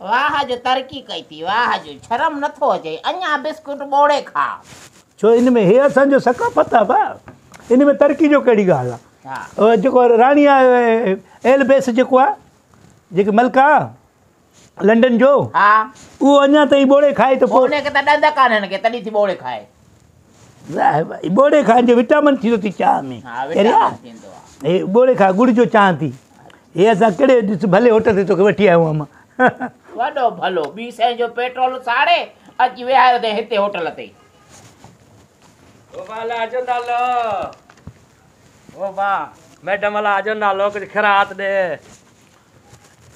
वाह जो तरक़ी कई थी वाह जो शर्म नथो अचे अञा बिस्कुट बोड़े खा छो इन में हे असांजो सकाफ़त आहे भाउ इन में तरक़ी जो कहिड़ी ॻाल्हि आहे हा जेको राणी आहे एल बेस जेको आहे जेके मलका लंडन जो हा उहो अञा ताईं बोड़े खाए थो पोइ उनखे त ॾंद कान्हनि के तॾहिं थी बोड़े खाए भाई बोड़े खाइण जो विटामिन थींदो थी चांहि में हा विटामिन थींदो आहे हे बोड़े खा गुड़ जो चांहि थी हे असां कहिड़े ॾिस भले होटल ते तोखे वठी आयो आहियां मां वॾो भलो 20 जो पेट्रोल साड़े अची विहायो अथई हिते होटल ते ओ बाला आजो नालो ओ बा मैडम वाला आजो नालो कुछ खैरात दे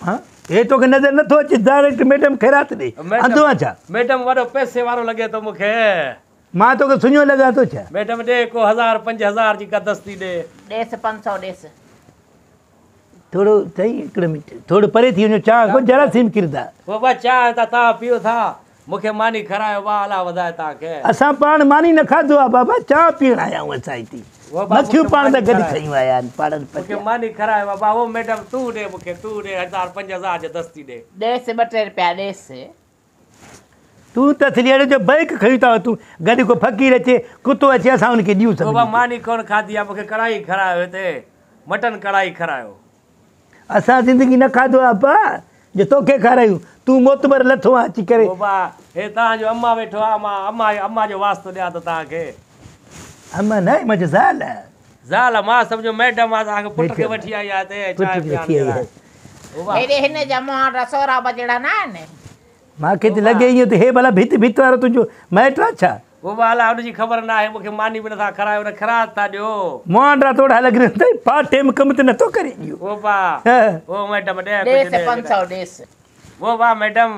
हाँ हे तोखे नज़र नथो अचे डायरेक्ट मैडम ख़ैरात ॾे अंधो आहे छा मैडम वॾो पैसे वारो लॻे थो मूंखे मां तोखे सुञो लॻां थो छा मैडम ॾे को 1000 5000 जी का दस्ती ॾे ॾेस 500 ॾेस थोरो सही हिकिड़ो मिंट थोरो परे थी वञो चांहि को जरासीम किरदा ओ बा चांहि त तव्हां पियो था मूंखे मानी खरायो बा अला वधाए तव्हांखे असां पाण मानी न खाधो आहे बाबा चांहि पीअण आया आहियूं असां हिते मखियूं पाण त गॾु खयूं आया आहिनि पाणनि मूंखे मानी खरायो बाबा ओ मैडम तूं ॾे मूंखे तूं ॾे 1000 5000 जी दस्ती ॾे ॾेस 2-3 रुपया ॾेस तूं त थी जो बाइक खयूं था तूं गॾु को फ़क़ीर अचे कुतो अचे असां हुनखे ॾियूं ओ बा सभु मानी कोन खाधी आहे मूंखे कढ़ाई खरायो हिते मटन कढ़ाई खरायो असां ज़िंदगी न खाधो आहे पा जो तोखे खारायूं तूं मोतबर लथो आहे अची करे बाबा हे तव्हांजो अम्मा वेठो आहे मां अम्मा जो वास्तो ॾियां थो तव्हांखे अम्मा न आहे मुंहिंजो ज़ाल आहे ज़ाल मां सम्झो मैडम आहे तव्हांखे पुट खे वठी आई आहे हिते चांहि पीआरण जे लाइ। बाबा हेॾे हिन जा मुंहं रसोरा बजड़ा न आहिनि मूंखे त लॻे ईअं त हे भला भित वारो तुंहिंजो माइट आहे छा बाबा अलाए हुनजी ख़बर न आहे मूंखे मानी बि नथा खरायो न ख़राब था ॾियो मोहंडा तोड़ा लॻी अथई पार्ट टाइम कमु त नथो करे इहो बाबा हाँ। ओ मैडम ॾे ॾेस कुझु ॾे 500 ॾेस बाबा मैडम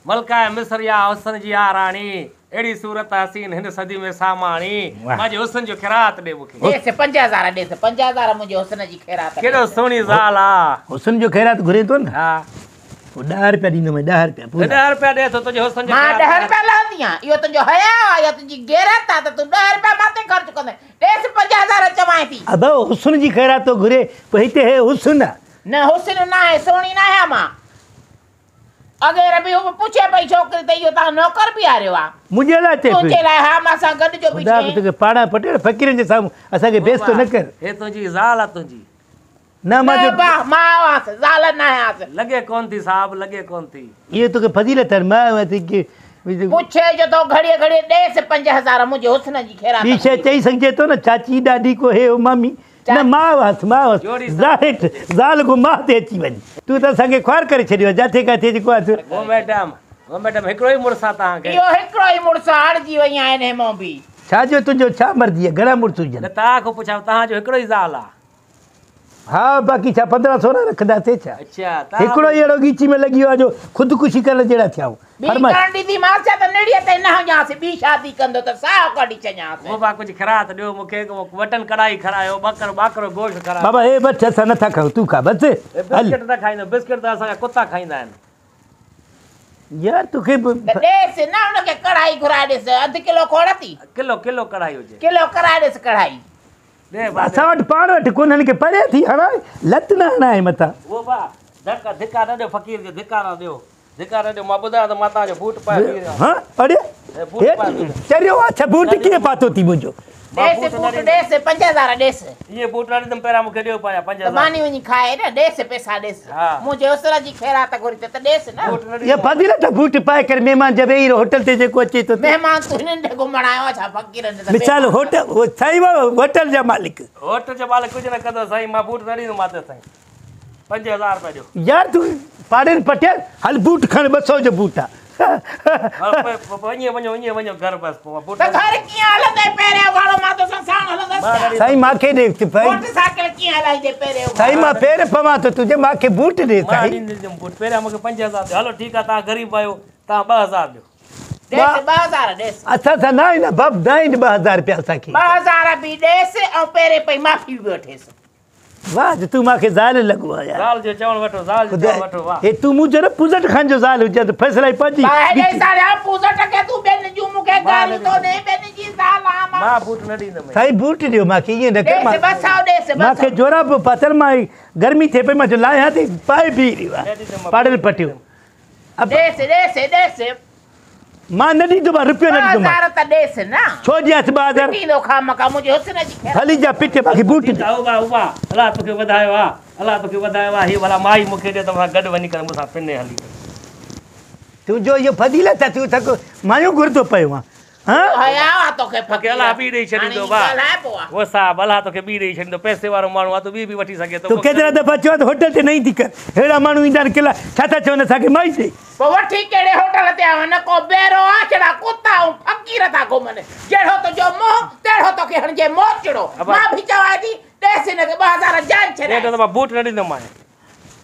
मलका मिस्र या हुसन जी आ राणी अहिड़ी सूरत हसीन हिन सदी में सामाणी मुंहिंजे हुसन जो ख़ैरात ॾे मूंखे ॾेस 5000 ॾेस 5000 मुंहिंजे हुसन जी ख़ैरात केॾो सुहिणी ज़ाल आहे हुसन जो ख़ैरात घुरे थो न हा पोइ 10 रुपया ॾींदोमांइ 10 रुपया पूरा 10 रुपया ॾे थो तुंहिंजे हुसन जो मां ख़ैरात 10 रुपया लहंदी आहियां इहो तुंहिंजो हया आहे या तुंहिंजी गैरत आहे त तूं 10 रुपया माते ख़र्च कंदे ॾेस 50000 चवां थी अब हुसन जी ख़ैरात थो घुरे पोइ हिते हे हुसन आहे न हुसन न आहे सोणी न आहियां मां अॻे रबी हू पुछे पई छोकिरी त इहो तव्हां नौकर बि आरियो आहे मुंहिंजे लाइ चए तुंहिंजे लाइ हा मां सां गॾु जो ख़ुदा बि तोखे पाड़ा पटेल फ़क़ीरनि जे साम्हूं असांखे बेइज़्ज़त न कर हे तुंहिंजी ज़ाल आहे तुंहिंजी न मां मां आवास ज़ाल न आयासि लॻे कोन थी साहब लॻे कोन थी इहो तोखे फज़ीलत आहे मां थी की पुछे जो तो घड़ीअ घड़ीअ ॾेस 5000 मुंहिंजे हुस्न जी ख़ैरात ॿी शइ चई सघिजे थो न चाची ॾाॾी को हे मामी न मां हुअसि डायरेक्ट ज़ाल को मां ते अची वञ तूं त असांखे ख्वार करे छॾियो जिथे किथे जेको आहे ओ मैडम हिकिड़ो ई मुड़ुसु आहे तव्हांखे इहो हिकिड़ो ई मुड़ुसु हारजी वई आहिनि हेमो बि छाजो तुंहिंजो छा मर्ज़ी आहे घणा मुड़ुस हुजनि न तव्हां खां पुछां तव्हांजो हिकिड़ो ई ज़ाल आहे हा बाक़ी छा 15-16 रखंदासीं छा अच्छा हिकिड़ो ई अहिड़ो गीची में लॻी वियो आहे जो ख़ुदकुशी करण जहिड़ा थिया ॿी करण ॾींदी मां छा त निड़ीअ ते न वञासि ॿी शादी कंदो त साह कढी चञासि बाबा कुझु ख़ैरात ॾियो मूंखे वटन कढ़ाई खरायो ॿाकरो गोश्त खरायो बाबा हे बसि असां नथा खाऊं तूं खा बसि बिस्किट न खाईंदो बिस्किट त असांजा कुता खाईंदा आहिनि यार तोखे ॾेस न हुनखे कढ़ाई घुराए ॾेस अधु किलो खोड़ थी किलो कढ़ाई हुजे किलो कराए ॾेस कढ़ाई असां वटि पाण वटि कोन हिनखे परे थी हणाए लत न हणाए मथां बाबा धिका न ॾियो फ़क़ीर खे धिका न ॾियो मां ॿुधायां त मां तव्हांजो बूट पाए बीह रहियो हा अरे चरियो आहे छा बूट कीअं पातो थी मुंहिंजो ॾेस बूट ॾेस 5000 ॾेस इहे बूट न ॾींदुमि पहिरियां मूंखे ॾियो पाया 5000 मानी वञी खाए न ॾेस पैसा ॾेस मुंहिंजे हुस्न जी ख़ैरात घुरी त ॾेस न इहा फज़ीलत बूट पाए करे महिमान जब वेही होटल ते जेको अचे थो महिमान तूं हिननि ॾे घुमण आयो आहे छा फ़क़ीरनि ॾे मिसाल होटल साईं होटल जा मालिक कुझु न कंदो साईं मां बूट न ॾींदुमि माते साईं 5000 रुपया ॾियो यार तूं पाड़ेनि पटियल हल बूट खण 200 जो बूट आहे वञो घर बसि पोइ त घर कीअं हलंदे पहिरियों गाड़ो मां तोसां साण हलंदसि साईं मूंखे ॾे मोटरसाइकिल कीअं हलाईंदे पहिरियों साईं मां पेर पवां थो तुंहिंजे मूंखे बूट ॾे साईं बूट पहिरियां मूंखे 5000 ॾियो हलो ठीकु आहे तव्हां ग़रीब आहियो तव्हां 2000 ॾियो ॾेस 2000 ॾेस असां सां न आहिनि बब न आहिनि 2000 रुपया असांखे 2000 बि ॾेस ऐं पहिरें पई माफ़ी बि वठेसि वाह तूं मूंखे ज़ाल लॻो आहे यार ज़ाल जो चवण वठो ज़ाल जो चवण वठो वाह हे तूं मुंहिंजो न पूज़ट खान जो ज़ाल हुजे त फ़ैसिला ई पंहिंजी मां बूट न ॾींदुमि साईं बूट ॾियो मूंखे ईअं न कर मूंखे जोराब पातल मां गर्मी थिए पई मां लाहियां थी पाए बीह रहियो आहे पाड़ल पटियो ॾेसि मां न ॾींदोमांइ रुपयो न ॾींदोमांइ 2000 त ॾेसि न छो ॾियांसि 2000 ॾींदो खामखा मुंहिंजे हुस्न जी ख़ैर हली जा पिट बाक़ी बूट ठीकु आहे उबा उबा अलाह तोखे वधायो आहे अलाह तोखे वधायो आहे हीअ भला माई मूंखे ॾे त मां गॾु वञी करे मूंसां पिने हली तुंहिंजो इहो फज़ीलत आहे तूं थको मायूं घुरंदो पियो आहे हया तोखे मूंखे अलाह ॿी ॾेई छॾींदो वो साहब अलाह तोखे ॿी ॾेई छॾींदो पैसे वारो माण्हू आहे तूं ॿी बि वठी सघे थो तूं केतिरा दफ़ा चयो त होटल ते न ईंदी कर अहिड़ा माण्हू ईंदा आहिनि किला छा था चवनि असांखे माई ॾे पोइ वठी कहिड़े होटल ते आयो न को बेरो आछड़ा कुता ऐं फ़क़ीर था घुमनि जहिड़ो तुंहिंजो मुंहुं तहिड़ो तोखे हणिजे मोचड़ो मां बि चवां थी ॾेसि हिनखे 2000 जान छॾे त मां बूट न ॾींदोमांइ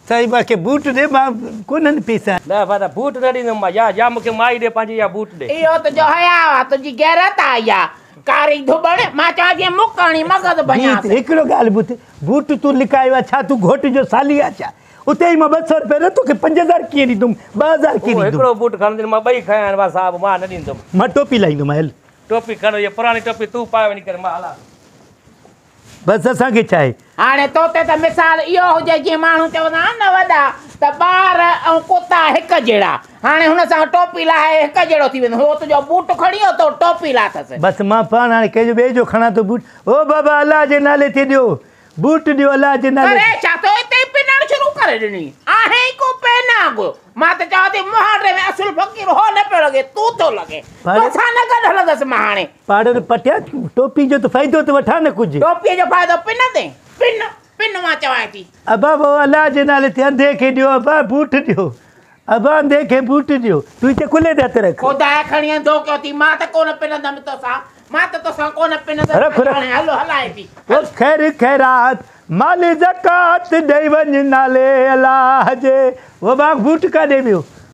साईं मूंखे बूट ॾे मां कोन्हनि पैसा न भाई बूट न ॾींदोमांइ या मूंखे माई ॾे पंहिंजी या बूट ॾे इहो तुंहिंजो हया आहे तुंहिंजी गैरत आहे इहा कारी धुबड़ मां चवां थी मुकणी मगज़ भञा हिकिड़ो ॻाल्हि ॿुध बूट तूं लिकायो आहे छा तूं घोट जो साली आहे छा उते ई मां 200 रुपया तोखे 5000 कीअं ॾींदुमि 2000 कीअं ॾींदुमि हिकिड़ो बूट खणंदे मां ॿई खयां आहिनि भाउ साहिबु मां न ॾींदुमि मां टोपी लाहींदुमि हल टोपी खणो इहा पुराणी टोपी तूं पाए वञी करे मां हलां बसि असांखे छा आहे हाणे तोते त मिसाल इहो हुजे जीअं माण्हू चवंदा आहिनि न वॾा त ॿार ऐं कुता हिकु जहिड़ा हाणे हुन सां टोपी लाहे हिकु जहिड़ो थी वेंदो हो तुंहिंजो बूट खणी वियो तो टोपी लाथसि बसि मां पाण हाणे कंहिंजो ॿिए जो खणां थो बूट ओ बाबा अलाह जे नाले ते ॾियो बूट ॾियो अलाह जे नाले करे छा तो हिते ई पिनण शुरू करे ॾिनी आहे ई को पेनाग मां त चवां थी मुहांडे में असुल फ़क़ीर हो न पियो लॻे तूं थो लॻे तोसां न गॾु हलंदसि मां हाणे पाड़े पटिया टोपी जो त फ़ाइदो त वठां न कुझु टोपीअ जो फ़ाइदो पिन ते पिन मां चवां थी अबा वो अलाह जे नाले ते अंधे खे ॾियो अबा बूट ॾियो अबा अंधे खे बूट ॾियो तूं हिते खुले ते हथ रख खुदा खणी अंधो कयो थी मां त कोन पिनंदमि तोसां मां त तोसां कोन पिनंदमि हाणे हलो हलाए थी खैर खैरात माल ज़कात ॾेई वञ नाले अलाह जे वो बा बूट काॾे वियो